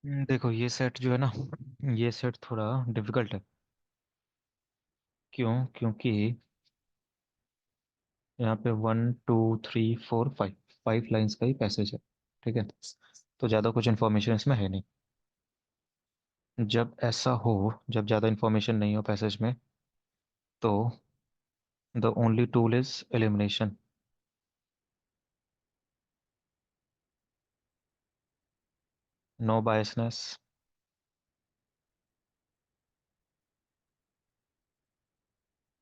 देखो ये सेट जो है ना, ये सेट थोड़ा डिफिकल्ट है। क्यों? क्योंकि यहाँ पे 1 2 3 4 5 फाइव लाइंस का ही पैसेज है। ठीक है, तो ज़्यादा कुछ इन्फॉर्मेशन इसमें है नहीं। जब ऐसा हो, जब ज़्यादा इन्फॉर्मेशन नहीं हो पैसेज में, तो the only tool is elimination. No biasness,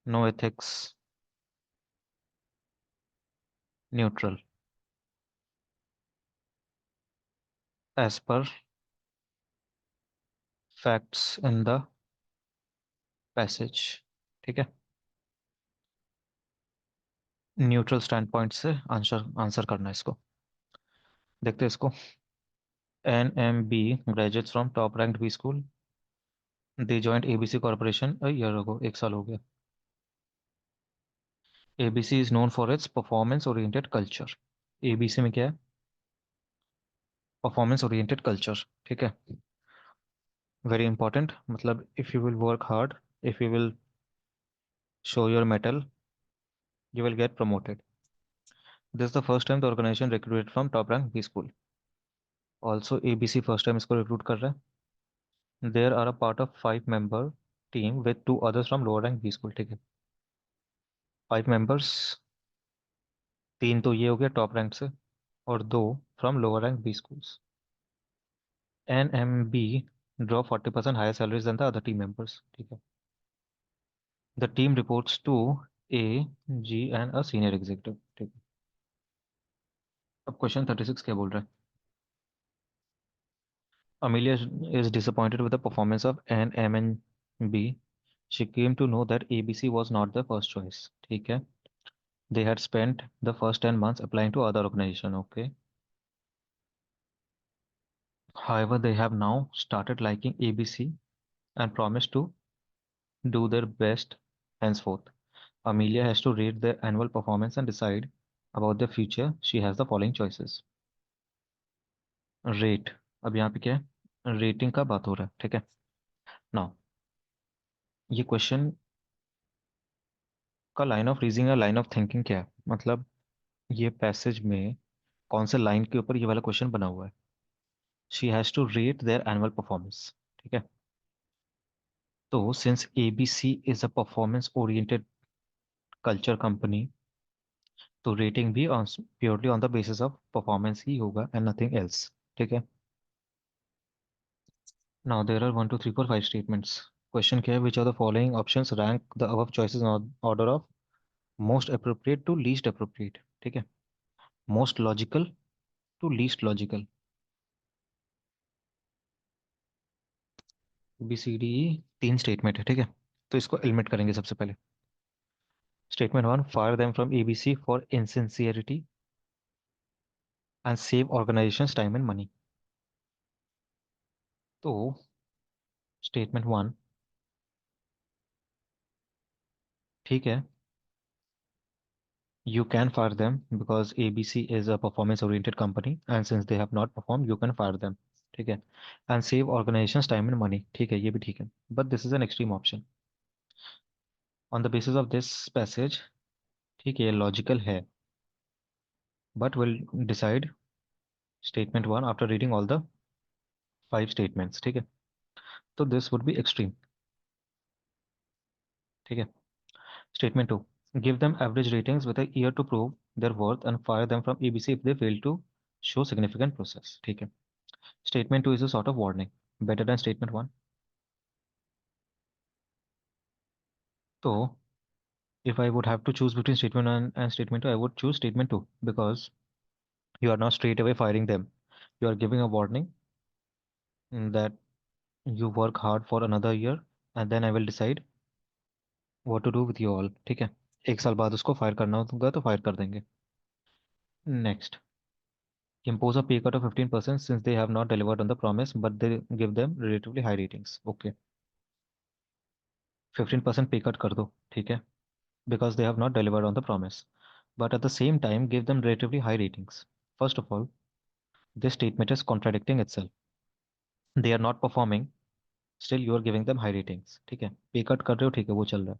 no ethics, neutral, as per facts in the passage. ठीक है, न्यूट्रल स्टैंड पॉइंट से आंसर आंसर करना है इसको। देखते हैं इसको। NMB graduates from top ranked B school. They joined ABC Corporation a year ago. 1 साल हो गया। ABC is known for its performance oriented culture. ABC में क्या है? Performance oriented culture. ठीक है, वेरी इंपॉर्टेंट। मतलब if you will work hard, if you will show your mettle, you will get promoted. This the first time the organisation recruited from top rank B school. Also ABC first time इसको recruit कर रहा है। There are a part of 5 member team with 2 others from lower rank B school. ठीक है, 5 members, 3 तो ये हो गया टॉप रैंक से, और 2 from lower rank B schools. NMB draw 40% higher salaries than the other team members. ठीक है, the team reports to AG and a senior executive. ठीक है, अब क्वेश्चन 36 क्या बोल रहा है? Amelia is disappointed with the performance of NMB. She came to know that ABC was not their first choice. ठीक है, they had spent the first 10 months applying to other organization. Okay, however they have now started liking ABC and promised to do their best henceforth. Amelia has to rate their annual performance and decide about their future. She has the following choices. Rate, अब यहाँ पे क्या है? Rating का बात हो रहा है। ठीक है, नाउ ये क्वेश्चन का लाइन ऑफ रीजनिंग या लाइन ऑफ थिंकिंग क्या है? मतलब ये पैसेज में कौन से लाइन के ऊपर ये वाला क्वेश्चन बना हुआ है? She has to rate their annual performance. ठीक है, तो since ABC is a performance oriented culture company, तो रेटिंग भी purely on the basis of performance ही होगा एंड नथिंग एल्स। ठीक है, now there are 1 2 3 4 5 statements. Question क्या है? Which are the following options rank the above choices in order of most appropriate to least appropriate. ठीक है, most logical to least logical. BCD 3 statement है। ठीक है, तो इसको एलिमिनेट करेंगे सबसे पहले। Statement 1, fire them from ABC for insincerity and save organisation time and money. तो स्टेटमेंट 1 ठीक है, you can fire them because ABC is a performance oriented company and since they have not performed you can fire them। ठीक है, and save organizations time and money। ठीक है, ये भी ठीक है, but this is an extreme option on the basis of this passage। ठीक है, लॉजिकल है, but we'll decide statement 1 after reading all the 5 statements। ठीक है, तो this would be extreme। ठीक है, statement 2, give them average ratings with a year to prove their worth and fire them from ABC if they fail to show significant process। ठीक है, statement 2 is a sort of warning, better than statement 1। तो if I would have to choose between statement 1 and statement 2, I would choose statement 2 because you are not straight away firing them. You are giving a warning that you work hard for another year and then I will decide what to do with you all। ठीक है, 1 साल बाद उसको fire करना होगा तो fire कर देंगे। Next, impose a pay cut of 15% since they have not delivered on the promise but they give them relatively high ratings। Okay, 15% पे कट कर दो। ठीक है, because they have not delivered on the promise but at the same time give them relatively high ratings। First of all, this statement is contradicting itself। They are not performing, still you are giving them high ratings, ठीक है। पे cut कर रहे हो, ठीक है, वो चल रहा है,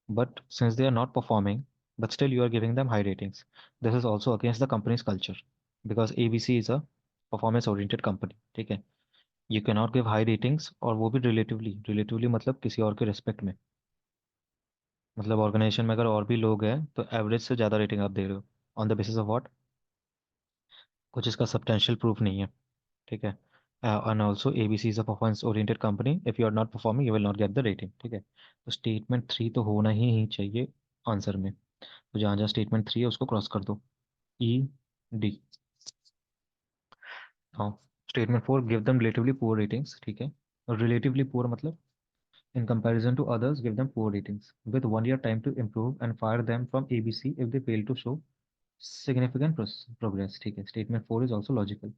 but since they are not performing but still you are giving them high ratings, this is also against the company's culture, because ABC is a performance oriented company, ठीक है। you cannot give high ratings, और वो भी relatively मतलब किसी और के respect में, मतलब ऑर्गेनाइजेशन में अगर और भी लोग हैं तो एवरेज से ज़्यादा रेटिंग आप दे रहे हो, on the basis of what, कुछ इसका सब्सटेंशियल प्रूफ नहीं है, ठीक है। And also ABC is a performance oriented company, if you are not performing you will not get the rating, ठीक है। तो स्टेटमेंट 3 तो होना ही चाहिए आंसर में, तो जहाँ जहाँ स्टेटमेंट 3 है उसको क्रॉस कर दो, ई डी। हाँ, statement 4, give them relatively poor ratings, ठीक है। रिलेटिवली पुअर मतलब in comparison to others, give them poor ratings with 1 year time to improve and fire them from ABC if they fail to show significant progress, ठीक है। Statement 4 is also logical.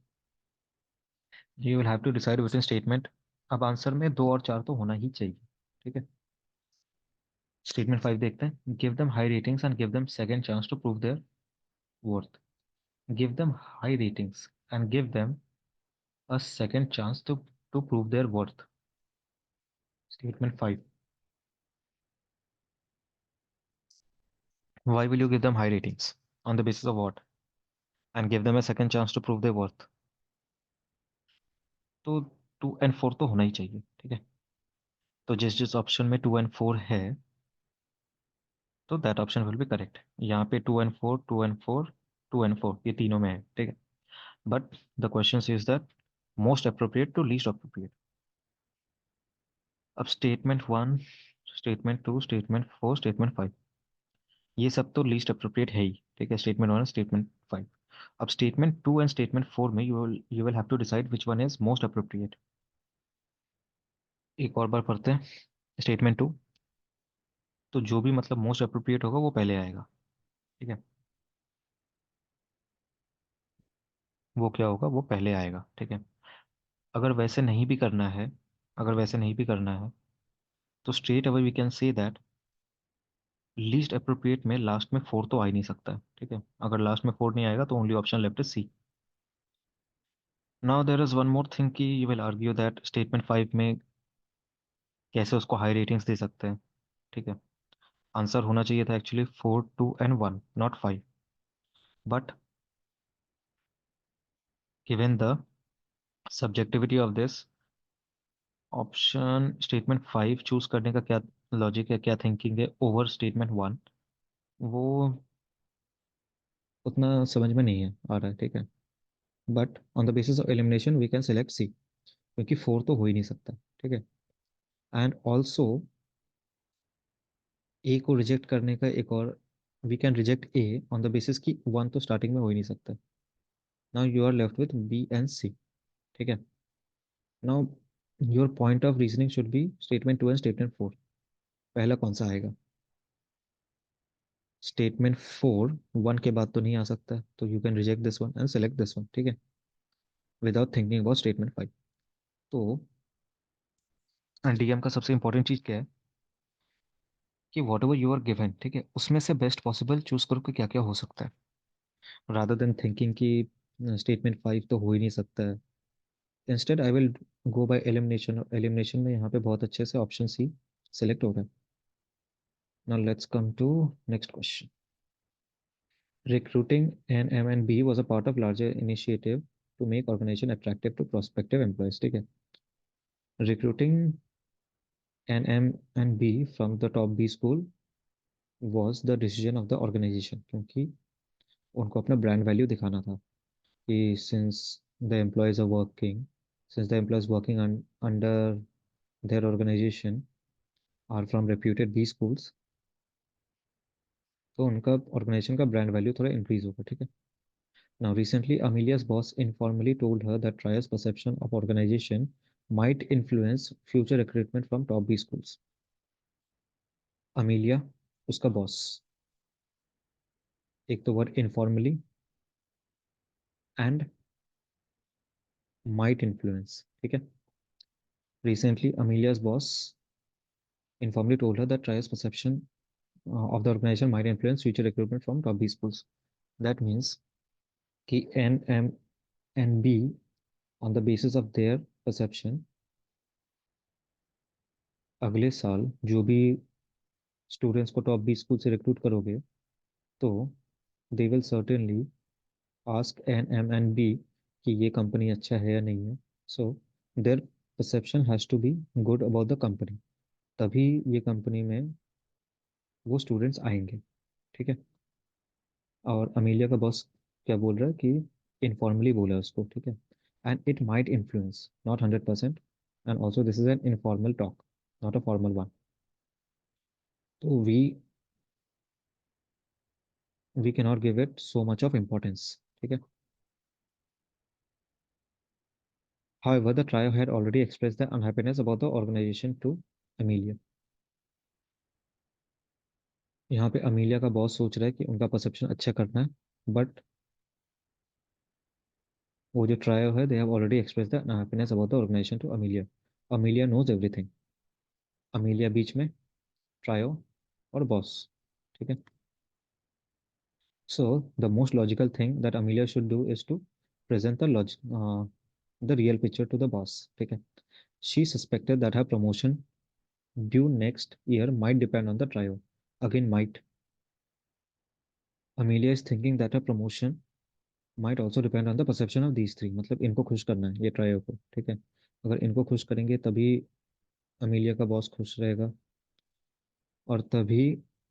You will have to decide within statement, अब answer में 2 और 4 तो होना ही चाहिए, ठीक है। Statement 5 देखते हैं, give them high ratings and give them second chance to prove their worth. Give them high ratings and give them a second chance to prove their worth. Statement 5, why will you give them high ratings, on the basis of what, and give them a second chance to prove their worth? तो 2 and 4 तो होना ही चाहिए, ठीक है। तो जिस जिस option में 2 and 4 है, तो that option will be correct. यहाँ पे 2 and 4, 2 and 4, 2 and 4, ये तीनों में है, ठीक है। But the question is that most appropriate to least appropriate. अब स्टेटमेंट 1, स्टेटमेंट 2, स्टेटमेंट 4, स्टेटमेंट 5, ये सब तो लीस्ट अप्रोप्रिएट है ही, ठीक है, स्टेटमेंट 1 स्टेटमेंट 5। अब स्टेटमेंट 2 एंड स्टेटमेंट 4 में you will have to decide which one is most appropriate. एक और बार पढ़ते हैं स्टेटमेंट 2, तो जो भी मतलब मोस्ट अप्रोप्रिएट होगा वो पहले आएगा, ठीक है। वो क्या होगा, वो पहले आएगा, ठीक है। अगर वैसे नहीं भी करना है, अगर वैसे नहीं भी करना है, तो straight away we can say that least appropriate में लास्ट में 4 तो आ ही नहीं सकता है, ठीक है। अगर लास्ट में 4 नहीं आएगा तो only option left is C. Now there is one more thing कि you will argue that statement 5 में कैसे उसको हाई रेटिंग्स दे सकते हैं, ठीक है। आंसर होना चाहिए था actually 4, 2 and 1, not 5, but given the subjectivity of this option, statement 5 choose करने का क्या लॉजिक है, क्या थिंकिंग है ओवर स्टेटमेंट 1, वो उतना समझ में नहीं है आ रहा है, ठीक है। But on the basis of elimination we can select C, क्योंकि 4 तो हो ही नहीं सकता, ठीक है। एंड ऑल्सो ए को रिजेक्ट करने का एक और, we can reject A on the basis कि 1 तो स्टार्टिंग में हो ही नहीं सकता। Now you are left with B and C, ठीक है। Now your point of reasoning should be statement 2 and statement 4, पहला कौन सा आएगा। स्टेटमेंट 4 1 के बाद तो नहीं आ सकता, तो you can reject this one and select this one, ठीक है, विदाउट थिंकिंग अबाउट स्टेटमेंट 5। तो डीएम का सबसे इंपॉर्टेंट चीज क्या है कि whatever you are given, ठीक है, उसमें से बेस्ट पॉसिबल चूज करो कि क्या क्या हो सकता है, रादर देन थिंकिंग कि स्टेटमेंट 5 तो हो ही नहीं सकता है। Instead I will go by elimination, और एलिमिनेशन में यहाँ पे बहुत अच्छे से ऑप्शन सी सेलेक्ट हो रहा है। Now let's come to next question. Recruiting an M&B was a part of larger initiative to make organization attractive to prospective employees, ठीक है। Recruiting an M&B from the top B school was the decision of the organization, क्योंकि उनको अपना brand value दिखाना था कि the employees are working since the employees working under their organization are from reputed B schools, तो उनका organisation का brand value थोड़ा इंक्रीज होगा, ठीक है। Now, recently, Amelia's boss informally told her that Traya's perception of organization might influence future recruitment from top B schools. Amelia, उसका boss, एक तो word informally and might influence, ठीक है। Recently, Amelia's boss informally told her that Traya's perception of the organization might influence future recruitment from top B schools. That means कि N, M and B on the basis of their perception, अगले साल जो भी students को top 20 school से recruit करोगे, तो they will certainly ask an M and B कि ये कंपनी अच्छा है या नहीं है. So their perception has to be good about the company, तभी ये कंपनी में वो स्टूडेंट्स आएंगे. ठीक है. और अमीलिया का बॉस क्या बोल रहा है कि इनफॉर्मली बोला है उसको. ठीक है. And it might influence, not 100%. And also this is an informal talk, not a formal one. तो we can not give it so much of importance. ठीक है. However, the trio had already expressed their unhappiness about the organization to Amelia. यहाँ पे Amelia का boss सोच रहा है कि उनका परसेप्शन अच्छा करना है, बट वो जो ट्रायो है, they have already express the unhappiness about the organization to Amelia. Amelia knows everything. Amelia बीच में, ट्रायो और बॉस. ठीक है. So the most logical thing that Amelia should do is to present the real picture to the boss. ठीक है. She suspected that her promotion due next year might depend on the trio. Again, might. Amelia is thinking that her promotion might also depend on the perception of these three. मतलब इनको खुश करना है ये trio को. ठीक है. अगर इनको खुश करेंगे तभी अमीलिया का बॉस खुश रहेगा, और तभी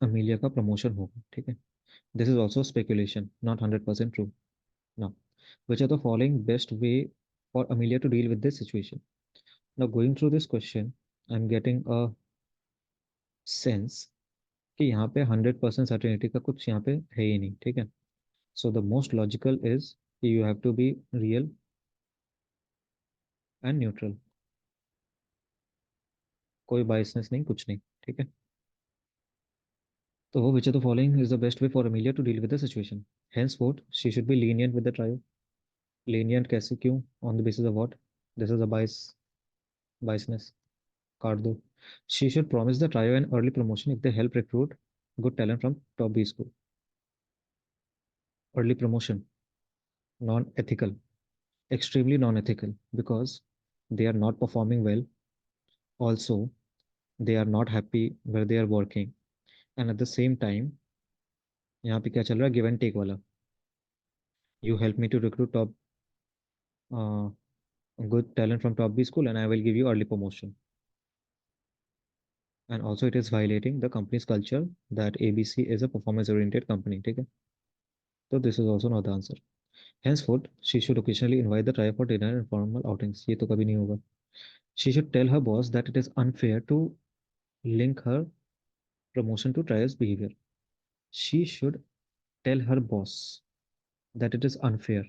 अमीलिया का प्रमोशन होगा. ठीक है. This is also speculation, not 100% true. Now, which are the following best way for Amelia to deal with this situation? Now, going through this question, I'm getting a sense कि यहाँ पे 100% certainty का कुछ यहाँ पे है ही नहीं. ठीक है. So the most logical is you have to be real and neutral. कोई बायसनेस नहीं, कुछ नहीं. ठीक है. तो which of the following is the best way for Amelia to deal with the situation? henceforth she should be lenient with the trio. Lenient कैसे, क्यों, on the basis of what? This is a biasness. काट दो. She should promise the trio an early promotion if they help recruit good talent from top B school. Early promotion, non ethical, extremely non ethical, because they are not performing well. Also, they are not happy where they are working. And at the same time, यहाँ पे क्या चल रहा है, give and take वाला. You help me to recruit top good talent from top B school, and I will give you early promotion. And also, it is violating the company's culture that ABC is a performance oriented company. ठीक है. So this is also not the answer. Henceforth, she should occasionally invite the trio for dinner and formal outings. ये तो कभी नहीं होगा. She should tell her boss that it is unfair to link her promotion to trio's behavior. She should tell her boss that it is unfair.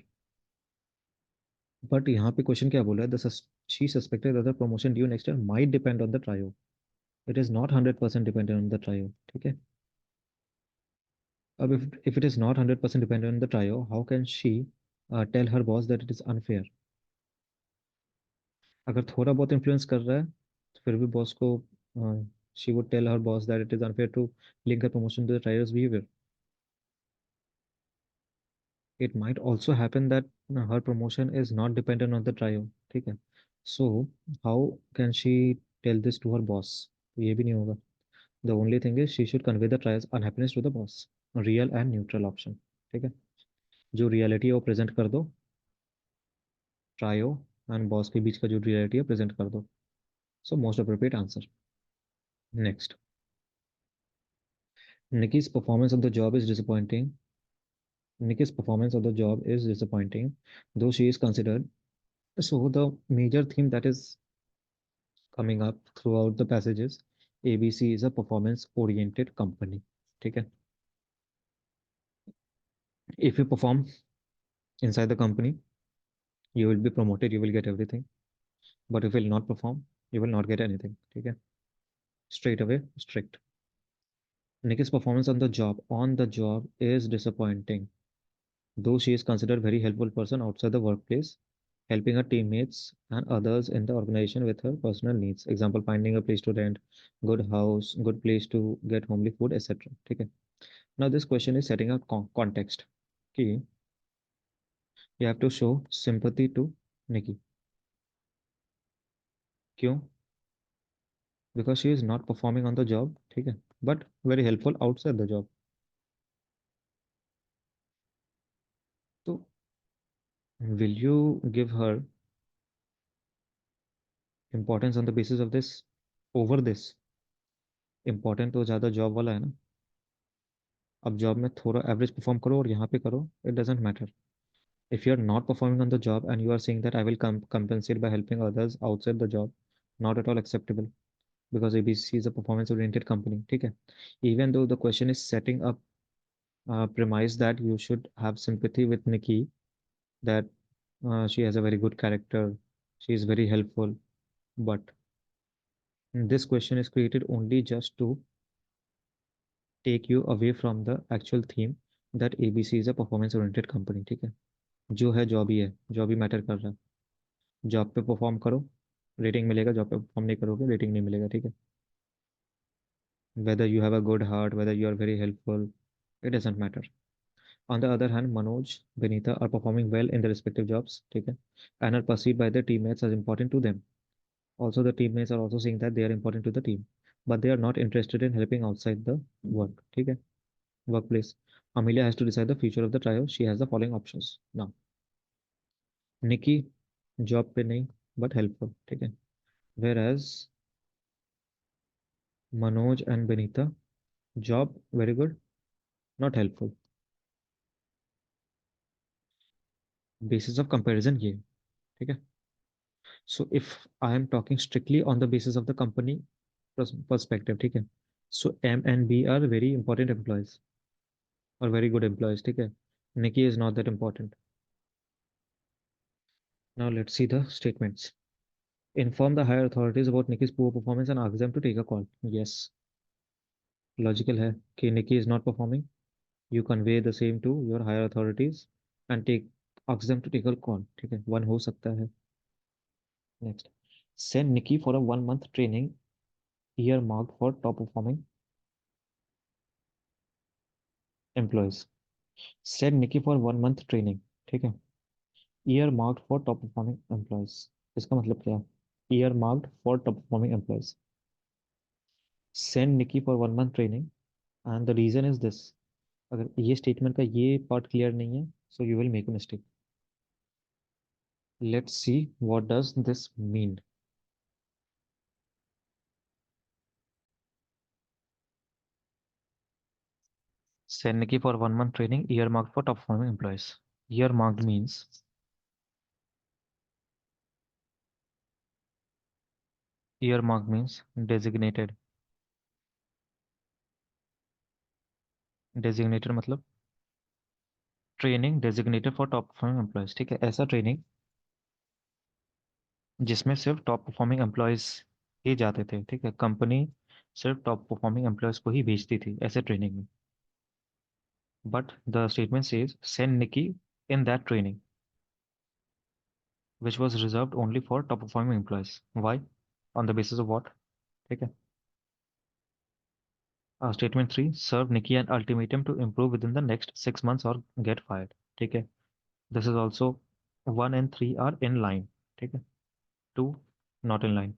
But यहाँ पे question क्या बोल रहा है? The she suspected other promotion due next year might depend on the trio. It is not 100% dependent on the trio. ठीक है. अब if it is not 100% dependent on the trio, how can she tell her boss that it is unfair? अगर थोड़ा बहुत influence कर रहा है तो फिर भी बॉस को she would tell her boss that it is unfair to link her promotion to the trio's behavior. It might also happen that her promotion is not dependent on the trio. ठीक है. So how can she tell this to her boss? ये भी नहीं होगा. The only thing is she should convey the trio's unhappiness to the boss. Real and neutral option. ठीक है. जो reality है वो प्रेजेंट कर दो. ट्रायो एंड बॉस के बीच का जो रियलिटी है प्रेजेंट कर दो. So most appropriate answer. Next. Nikki's performance of the job is disappointing. Nikki's performance of the job is disappointing, though she is considered. So the major theme that is coming up throughout the passages, ABC is a performance-oriented company. ठीक है. If you perform inside the company, you will be promoted, you will get everything. But if you will not perform, you will not get anything. ठीक है. Straight away, strict. Nikki's performance on the job is disappointing, though she is considered very helpful person outside the workplace, helping her teammates and others in the organization with her personal needs. Example, finding a place to rent, good house, good place to get homely food, etc. ठीक है. Now this question is setting a context. कि you have to show sympathy to Nikki. क्यों? Because she is not performing on the job, ठीक है, but very helpful outside the job. तो will you give her importance on the basis of this over this? Important तो ज़्यादा job वाला है ना. अब जॉब में थोड़ा एवरेज परफॉर्म करो और यहाँ पे करो, it doesn't matter. If you are not performing on the job and you are saying that I will compensate by helping others outside the job, not at all acceptable, because ABC is a performance-oriented company. ठीक है? Even though the question is setting up premise that you should have sympathy with Nikki, that she has a very good character, she is very helpful, but this question is created only just to take you away from the actual theme that ABC is a performance-oriented company. ठीक है? जो है, job ही matter कर रहा है. Job पे perform करो, rating मिलेगा. जॉब पे परफॉर्म नहीं करोगे, रेटिंग नहीं मिलेगा. ठीक है? Whether you have a good heart, whether you are very helpful, it doesn't matter. On the other hand, Manoj, Benita are performing well in the respective jobs. ठीक है? And are perceived by their teammates as important to them. Also, the teammates are also saying that they are important to the team, but they are not interested in helping outside the work. ठीक है? Workplace. Amelia has to decide the future of the trio. She has the following options now. Nikki, job पे नहीं, but helpful. ठीक है? Whereas Manoj and Benita, job very good, not helpful. Basis of comparison ये. ठीक है? So if I am talking strictly on the basis of the company perspective, ठीक है, so M and B are very important employees or very good employees. ठीक है? Nikki is not that important. Now let's see the statements. Inform the higher authorities about Nikki's poor performance and ask them to take a call. Yes, logical है कि Nikki is not performing. You convey the same to your higher authorities and take ask them to take a call. ठीक है? One हो सकता है. Next, send Nikki for a 1 month training earmarked for top performing employees. Send Nikki for 1 month training. ठीक है? Earmarked for top performing employees. इसका मतलब क्या है? Earmarked for top performing employees. Send Nikki for 1 month training and the reason is this. अगर ये statement का ये पार्ट क्लियर नहीं है, so you will make a mistake. Let's see what does this mean. Send Nikki for 1 month training earmarked for top performing employees. Earmarked means designated. Designated मतलब training designated for top performing employees. ठीक है? ऐसा training जिसमें सिर्फ top performing employees ही जाते थे. ठीक है? कंपनी सिर्फ टॉप परफॉर्मिंग एम्प्लॉयज को ही भेजती थी ऐसे ट्रेनिंग में. But the statement says send Nikki in that training which was reserved only for top performing employees. Why? On the basis of what? ठीक है? Statement 3, serve Nikki an ultimatum to improve within the next 6 months or get fired. ठीक है? This is also 1 and 3 are in line. ठीक है? 2 not in line.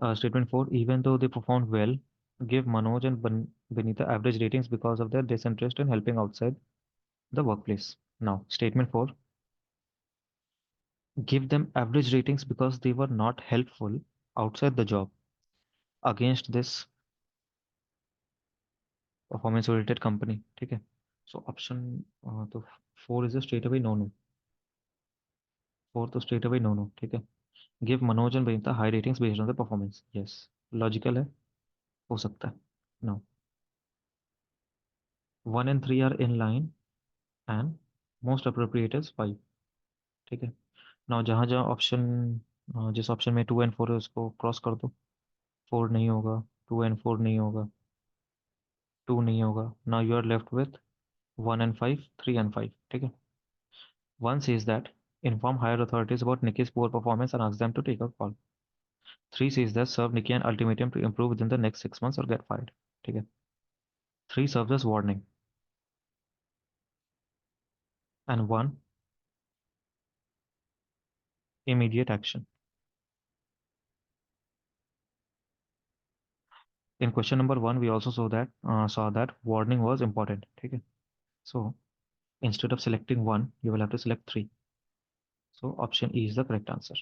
Statement 4, even though they performed well, give Manoj and Benita average ratings because of their disinterest in helping outside the workplace. Now, statement 4, give them average ratings because they were not helpful outside the job against this performance oriented company. ठीक है? So option तो 4 is a straight away no no. 4 तो straight away no no. ठीक है? Give Manoj and Benita high ratings based on the performance. Yes, logical है, हो सकता है. No, 1 and 3 are in line and most appropriate is 5. ठीक है? Now जहाँ जहाँ ऑप्शन जिस ऑप्शन में 2 and 4 है उसको क्रॉस कर दो. 4 नहीं होगा, 2 and 4 नहीं होगा, 2 नहीं होगा. Now you are left with 1 and 5, 3 and 5. ठीक है? One says that inform higher authorities about Nikki's poor performance and ask them to take a call. 3 says that serve Nikki an ultimatum to improve within the next 6 months or get fired. ठीक है? 3 serves as warning and 1 immediate action. In question number one, we also saw that warning was important. Okay. So instead of selecting one, you will have to select three. So option E is the correct answer.